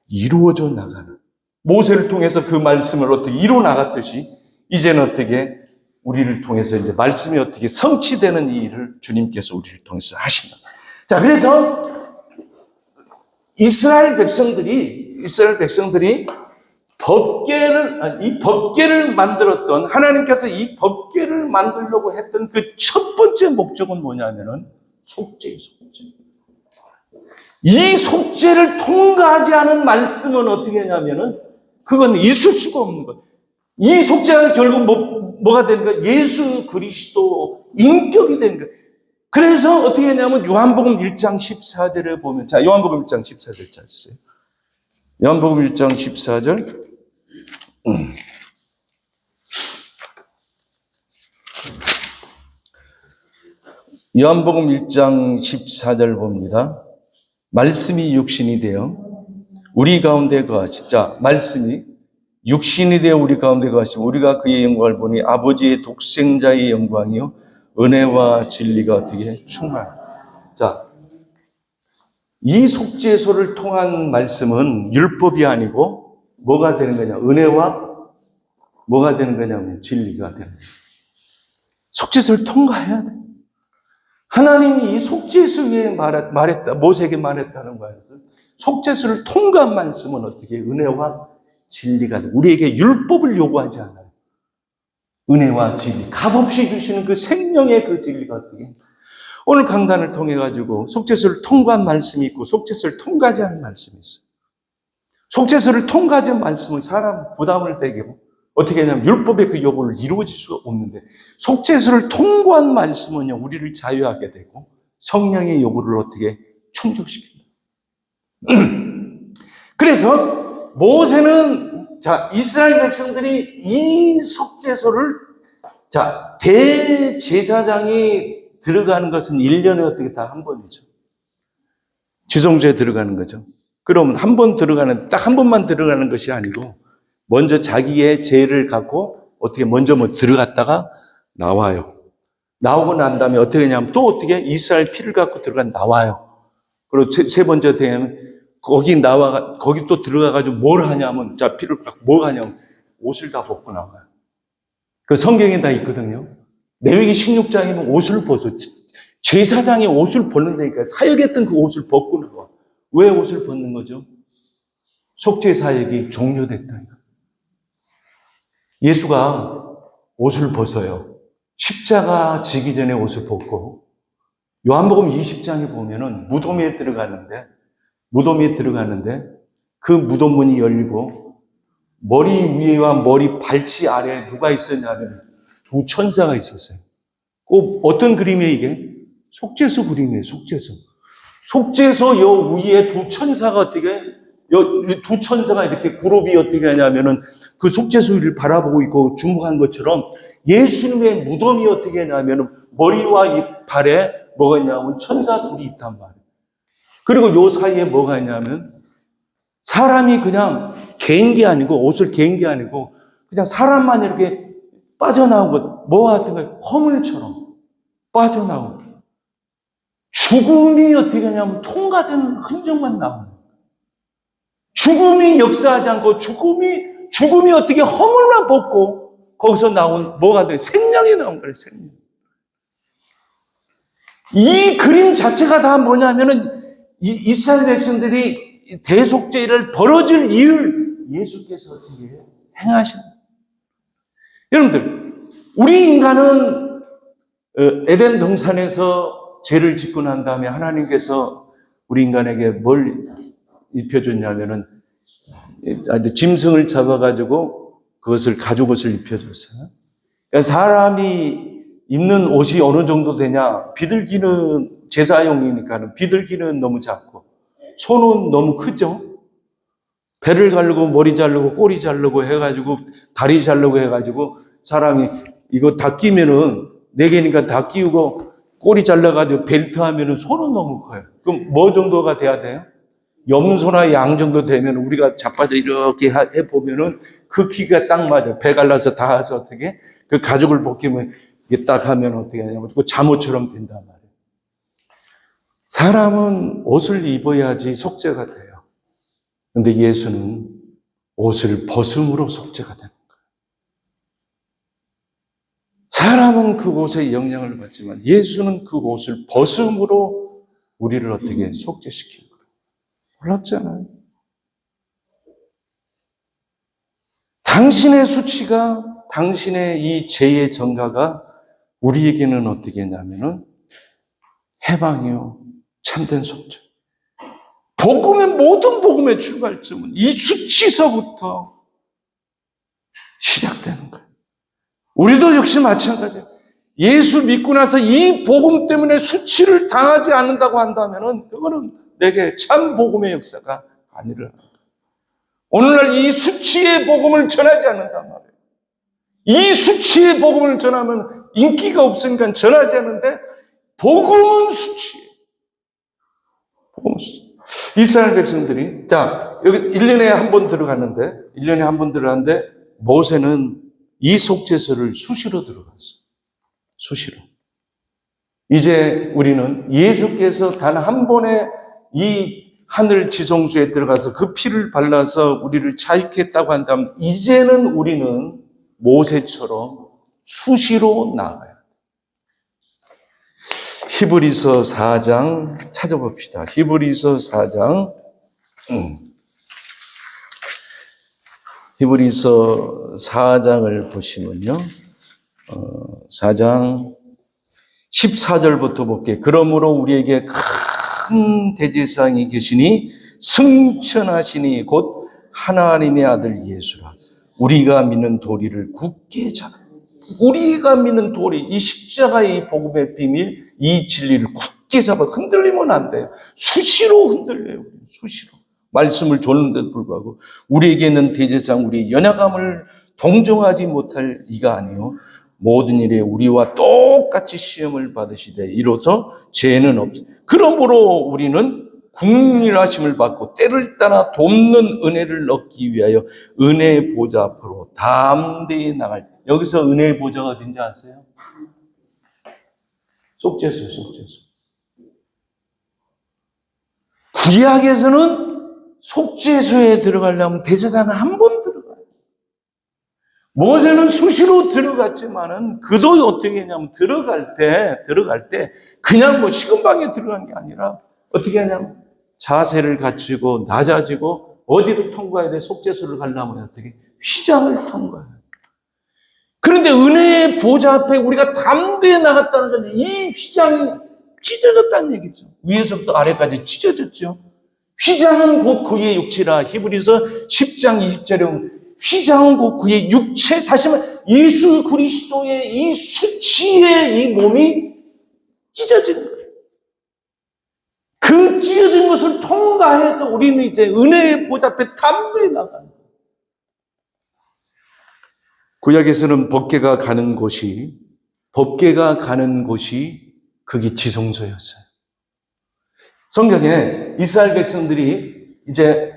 이루어져 나가는 모세를 통해서 그 말씀을 어떻게 이루어 나갔듯이 이제는 어떻게 우리를 통해서 이제 말씀이 어떻게 성취되는 이 일을 주님께서 우리를 통해서 하신다. 자, 그래서 이스라엘 백성들이 이 법궤를 만들었던 하나님께서 이 법궤를 만들려고 했던 그 첫 번째 목적은 뭐냐면은 속죄예요, 속죄. 이 속죄를 통과하지 않은 말씀은 어떻게 하냐면은 그건 있을 수가 없는 거예요. 이 속죄가 결국 뭐가 되는 거야? 예수 그리스도 인격이 되는 거야. 그래서 어떻게 했냐면 요한복음 1장 14절을 보면, 자, 요한복음 1장 14절 찾으세요. 요한복음 1장 14절. 요한복음 1장 14절 봅니다. 말씀이 육신이 되어 우리 가운데 거하시. 자, 말씀이 육신이 되어 우리 가운데 거하시고 우리가 그의 영광을 보니 아버지의 독생자의 영광이요 은혜와 진리가 어떻게 충만. 자, 이 속죄소를 통한 말씀은 율법이 아니고 뭐가 되는 거냐? 은혜와 뭐가 되는 거냐면 진리가 되는 거예요. 속죄소를 통과해야 돼. 하나님이 이 속죄소에 말했다, 모세에게 말했다는 거예요. 속죄소를 통과한 말씀은 어떻게 은혜와 진리가 돼. 우리에게 율법을 요구하지 않아요. 은혜와 진리, 값없이 주시는 그 생명의 그 진리가 어떻게. 오늘 강단을 통해 가지고 속죄소를 통과한 말씀이 있고 속죄소를 통과하지 않은 말씀이 있어요. 속죄소를 통과하지 않은 말씀은 사람 부담을 되고 어떻게 하냐면 율법의 그 요구를 이루어질 수가 없는데 속죄소를 통과한 말씀은요 우리를 자유하게 되고 성령의 요구를 어떻게 충족시킵니다. 그래서 모세는 자 이스라엘 백성들이 이 속죄소를 자 대제사장이 들어가는 것은 1년에 어떻게 다 한 번이죠. 지성소에 들어가는 거죠. 그럼 한 번 들어가는 딱 한 번만 들어가는 것이 아니고 먼저 자기의 죄를 갖고 어떻게 먼저 들어갔다가 나와요. 나오고 난 다음에 어떻게 하냐면 또 어떻게 이스라엘 피를 갖고 나와요. 그리고 세 번째 되면 거기 또 들어가가지고 뭘 하냐면 자 피를 갖고 뭘 하냐면 옷을 다 벗고 나와요. 그 성경에 다 있거든요. 레위기 16장이면 옷을 벗어. 제사장이 옷을 벗는다니까 사역했던 그 옷을 벗고 나와. 왜 옷을 벗는 거죠? 속죄 사역이 종료됐다니까. 예수가 옷을 벗어요. 십자가 지기 전에 옷을 벗고 요한복음 20장에 보면은 무덤에 들어가는데 그 무덤 문이 열리고 머리 위와 머리 발치 아래에 누가 있었냐면 두 천사가 있었어요. 꼭 어떤 그림이에요 이게? 속죄소 그림이에요. 속죄소 요 위에 두 천사가 어떻게 두 천사가 이렇게 그룹이 어떻게 하냐면은 그 속죄소를 바라보고 있고 주목한 것처럼 예수님의 무덤이 어떻게 하냐면은 머리와 이 발에 뭐가 있냐면 천사 둘이 있단 말이에요. 그리고 요 사이에 뭐가 있냐면 사람이 그냥 개인 아니고 옷을 개인 게 아니고 그냥 사람만 이렇게 빠져나온 것, 뭐와 같은 거예요? 허물처럼 빠져나온 것. 죽음이 어떻게 하냐면 통과된 흔적만 나오는 거예요. 죽음이 역사하지 않고 죽음이 어떻게 허물만 벗고 거기서 나온 뭐가 돼? 생명이 나온 거예요, 생명. 이 그림 자체가 다 뭐냐면은 이스라엘 백성들이 대속죄를 벌어질 이유를 예수께서 어떻게 행하신 거예요. 여러분들, 우리 인간은 에덴 동산에서 죄를 짓고 난 다음에 하나님께서 우리 인간에게 뭘 입혀줬냐면은 짐승을 잡아가지고 그것을 가죽옷을 입혀줬어요. 그러니까 사람이 입는 옷이 어느 정도 되냐? 비둘기는 제사용이니까는 비둘기는 너무 작고 소는 너무 크죠. 배를 가르고 머리 자르고 꼬리 자르고 해가지고 다리 자르고 해가지고 사람이 이거 다 끼면은 4개니까 다 끼우고 꼬리 잘라가지고 벨트 하면은 소는 너무 커요. 그럼 뭐 정도가 돼야 돼요? 염소나 양 정도 되면 우리가 자빠져 이렇게 해보면은 그 키가 딱 맞아요. 배 갈라서 다 해서 어떻게 그 가죽을 벗기면 이게 딱 하면 어떻게 하냐면 그 잠옷처럼 된단 말이에요. 사람은 옷을 입어야지 속죄가 돼요. 근데 예수는 옷을 벗음으로 속죄가 되는 거예요. 사람은 그 옷에 영향을 받지만 예수는 그 옷을 벗음으로 우리를 어떻게 속죄시키는 거예요. 놀랍잖아요. 당신의 수치가, 당신의 이 죄의 전가가 우리에게는 어떻게 했냐면은 해방이요, 참된 속죄. 복음의 모든 복음의 출발점은 이 수치서부터 시작되는 거예요. 우리도 역시 마찬가지예요. 예수 믿고 나서 이 복음 때문에 수치를 당하지 않는다고 한다면은 그거는 내게 참 복음의 역사가 아니라 오늘날 이 수치의 복음을 전하지 않는단 말이에요. 이 수치의 복음을 전하면 인기가 없으니까 전하지 않는데 복음은 수치예요. 복음은 수치. 이스라엘 백성들이 자 여기 1년에 한 번 들어갔는데 모세는 이 속죄소를 수시로 들어갔어요. 수시로. 이제 우리는 예수께서 단 한 번에 이 하늘 지성소에 들어가서 그 피를 발라서 우리를 자유케 했다고 한다면 이제는 우리는 모세처럼 수시로 나아가야 돼요. 히브리서 4장 찾아봅시다. 히브리서 4장 히브리서 4장을 보시면요. 4장 14절부터 볼게요. 그러므로 우리에게 큰 대제사장이 계시니 승천하시니 곧 하나님의 아들 예수라. 우리가 믿는 도리를 굳게 잡아. 우리가 믿는 도리, 이 십자가의 복음의 비밀, 이 진리를 굳게 잡아. 흔들리면 안 돼요. 수시로 흔들려요. 수시로. 말씀을 줬는데도 불구하고 우리에게는 대제사장 우리의 연약함을 동정하지 못할 이가 아니요 모든 일에 우리와 똑같이 시험을 받으시되 이로써 죄는 없. 그러므로 우리는 국률하심을 받고 때를 따라 돕는 은혜를 얻기 위하여 은혜의 보좌 앞으로 담대히 나갈 때. 여기서 은혜의 보좌가 어딘지 아세요? 속죄소예요. 속죄소. 구약에서는 속죄소에 들어가려면 대제사장은 한 번 들어가요. 모세는 수시로 들어갔지만은 그도 어떻게 했냐면 들어갈 때 그냥 뭐 식은방에 들어간 게 아니라 어떻게 하냐면 자세를 갖추고 낮아지고 어디를 통과해야 돼? 속죄소를 가려면 어떻게? 휘장을 통과해야 돼. 그런데 은혜의 보좌 앞에 우리가 담대히 나갔다는 건 이 휘장이 찢어졌다는 얘기죠. 위에서부터 아래까지 찢어졌죠. 휘장은 곧 그의 육체라. 히브리서 10장 20절에 휘장은 곧 그의 육체, 다시 말해 예수 그리스도의 이 수치의 이 몸이 찢어진 거예요. 그 찢어진 것을 통과해서 우리는 이제 은혜의 보좌 앞에 담대히 나가는 거예요. 구약에서는 법궤가 가는 곳이 그게 지성소였어요. 성경에 이스라엘 백성들이 이제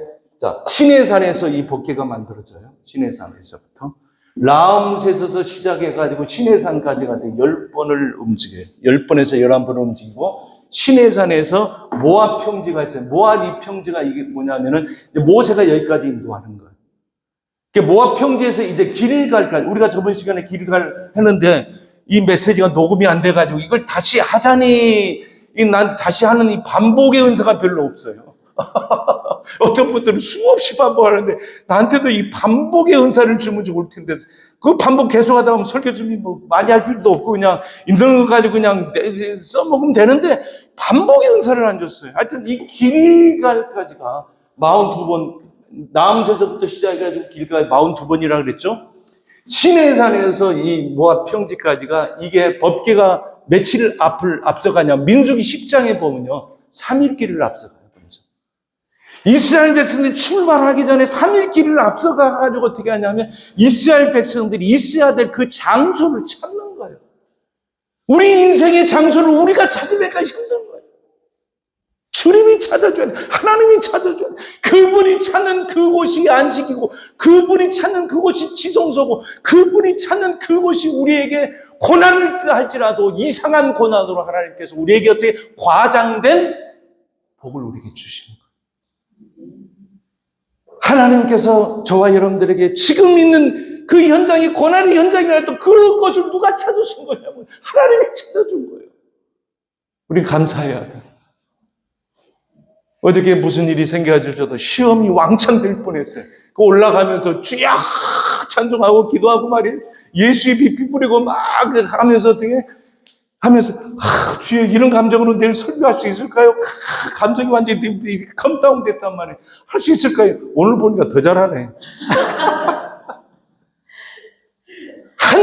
시내산에서 이 법궤가 만들어져요. 시내산에서부터 라암셋에서 시작해가지고 시내산까지 갈 때 10번을 움직여요. 10번에서 11번을 움직이고 시내산에서 모압 평지가 있어요. 모압 이 평지가 이게 뭐냐면은 모세가 여기까지 인도하는 거예요. 모압 평지에서 이제 길갈까지 우리가 저번 시간에 길갈 했는데 이 메시지가 녹음이 안 돼가지고 이걸 다시 하자니 난 다시 하는 이 반복의 은사가 별로 없어요. 어떤 분들은 수없이 반복하는데 나한테도 이 반복의 은사를 주면 좋을 텐데 그 반복 계속하다 보면 설교주님이 뭐 많이 할 필요도 없고 그냥 있는 거 가지고 그냥 써먹으면 되는데 반복의 은사를 안 줬어요. 하여튼 이 길갈까지가 42번 나암새서부터 시작해가지고 길갈 42번이라고 그랬죠. 시내산에서 이 모압 평지까지가 이게 법궤가 며칠 앞을 앞서가냐 민수기 10장에 보면요 3일길을 앞서가요. 그래서 이스라엘 백성들이 출발하기 전에 3일길을 앞서가가지고 어떻게 하냐면 이스라엘 백성들이 있어야 될 그 장소를 찾는 거예요. 우리 인생의 장소를 우리가 찾으기가 힘든 거예요. 주님이 찾아줘야 돼. 하나님이 찾아줘야 돼. 그분이 찾는 그곳이 안식이고 그분이 찾는 그곳이 지성소고 그분이 찾는 그곳이 우리에게 고난을 할지라도 이상한 고난으로 하나님께서 우리에게 어떻게 과장된 복을 우리에게 주시는 거예요. 하나님께서 저와 여러분들에게 지금 있는 그 현장이 고난의 현장이라도 그것을 누가 찾으신 거냐면 하나님이 찾아준 거예요. 우리 감사해야 돼. 어저께 무슨 일이 생겨가지고 저도 시험이 왕창 될 뻔했어요. 그 올라가면서 주야 찬송하고 기도하고 말이에요. 예수의 빛 뿌리고 막 하면서 어떻게 하면서 주여 이런 감정으로 내일 설교할 수 있을까요? 감정이 완전히 컴다운 됐단 말이에요. 할 수 있을까요? 오늘 보니까 더 잘하네.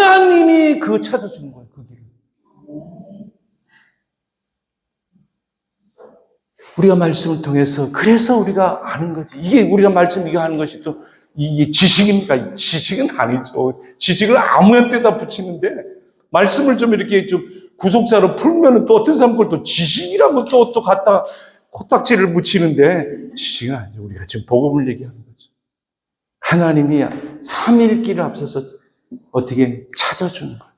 하나님이 그 찾아준 거예요, 그 길을. 우리가 말씀을 통해서, 그래서 우리가 아는 거지. 이게 우리가 말씀 이거 하는 것이 또, 이게 지식입니까? 지식은 아니죠. 지식을 아무한테다 붙이는데, 말씀을 좀 이렇게 좀 구속사로 풀면은 또 어떤 사람 걸 또 지식이라고 또 갖다 코딱지를 묻히는데, 지식은 아니죠. 우리가 지금 복음을 얘기하는 거죠. 하나님이 삼일기를 앞서서 어떻게 찾아주는 거예요.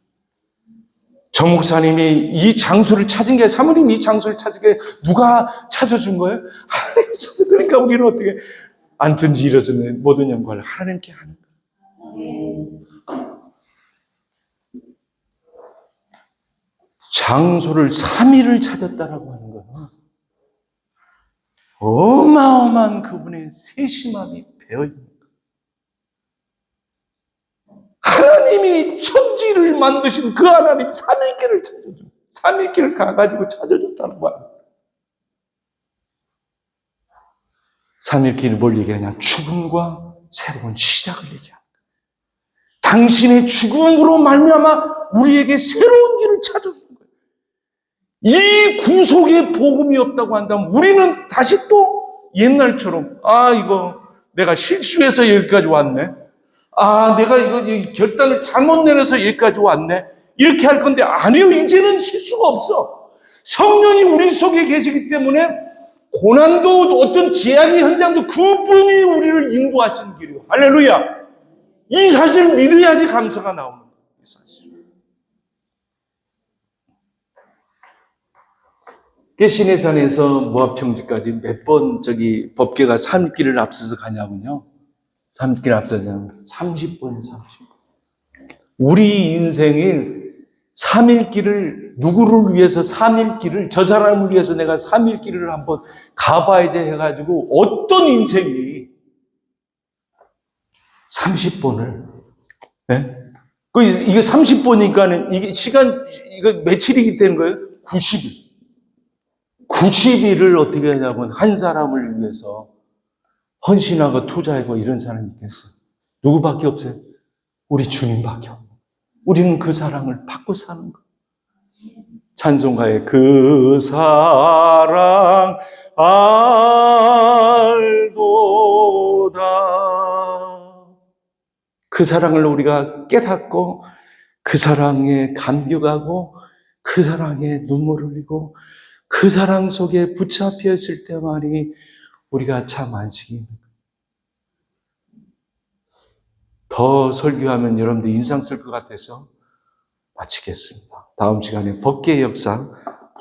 정 목사님이 이 장소를 찾은 게, 사모님이 이 장소를 찾은 게 누가 찾아준 거예요? 하나님이 찾아준. 그러니까 우리는 어떻게 안든지 일어서는 모든 영광을 하나님께 하는 거예요. 장소를 3일을 찾았다라고 하는 거예요. 어마어마한 그분의 세심함이 배어있는 거예요. 하나님이 천지를 만드신 그 하나님 3일길을 찾아줘. 3일길을 가가지고 찾아줬다는 거야. 3일길이 뭘 얘기하냐? 죽음과 새로운 시작을 얘기하는 거야. 당신의 죽음으로 말미암아 우리에게 새로운 길을 찾아준 거예요. 이 구속의 복음이 없다고 한다면 우리는 다시 또 옛날처럼, 이거 내가 실수해서 여기까지 왔네. 내가 이거 결단을 잘못 내려서 여기까지 왔네. 이렇게 할 건데, 아니요. 이제는 실수가 없어. 성령이 우리 속에 계시기 때문에 고난도 어떤 재앙의 현장도 그분이 우리를 인도하시는 길이에요. 할렐루야. 이 사실을 믿어야지 감사가 나오는 거예요. 이 사실. 시내산에서 모압평지까지 몇 번 법궤가 3일길을 앞서서 가냐면요. 3일길 앞서냐면 30번이에요, 30번. 우리 인생에 3일길을, 누구를 위해서 3일길을, 저 사람을 위해서 내가 3일길을 한번 가봐야 돼 해가지고 어떤 인생이 30번을, 네? 이게 30번이니까는 이게 시간, 이거 며칠이기 때문에 거예요? 90일. 90일을 어떻게 하냐면 한 사람을 위해서 헌신하고 투자하고 이런 사람이 있겠어요? 누구밖에 없어요? 우리 주님밖에 없어요. 우리는 그 사랑을 받고 사는 거예요. 찬송가에 그 사랑 알도다. 그 사랑을 우리가 깨닫고 그 사랑에 감격하고 그 사랑에 눈물을 흘리고 그 사랑 속에 붙잡혀 있을 때만이 우리가 참 안식이 있는 거예요. 더 설교하면 여러분들 인상 쓸 것 같아서 마치겠습니다. 다음 시간에 법궤의 역사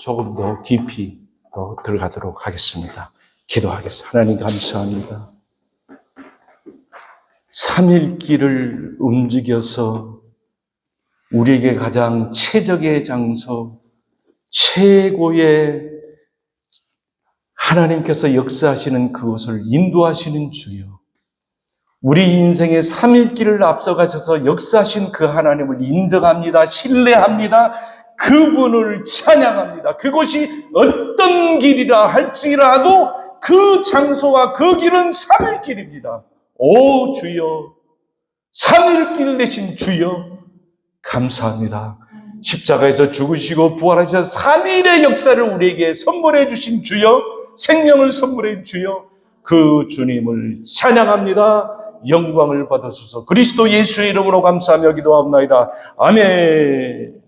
조금 더 깊이 더 들어가도록 하겠습니다. 기도하겠습니다. 하나님 감사합니다. 3일길을 움직여서 우리에게 가장 최적의 장소, 최고의 하나님께서 역사하시는 그곳을 인도하시는 주여, 우리 인생의 3일길을 앞서가셔서 역사하신 그 하나님을 인정합니다. 신뢰합니다. 그분을 찬양합니다. 그곳이 어떤 길이라 할지라도 그 장소와 그 길은 3일길입니다. 오 주여, 3일길 되신 주여 감사합니다. 십자가에서 죽으시고 부활하셔서 3일의 역사를 우리에게 선물해 주신 주여, 생명을 선물해 주여, 그 주님을 찬양합니다. 영광을 받으소서. 그리스도 예수의 이름으로 감사하며 기도합나이다. 아멘.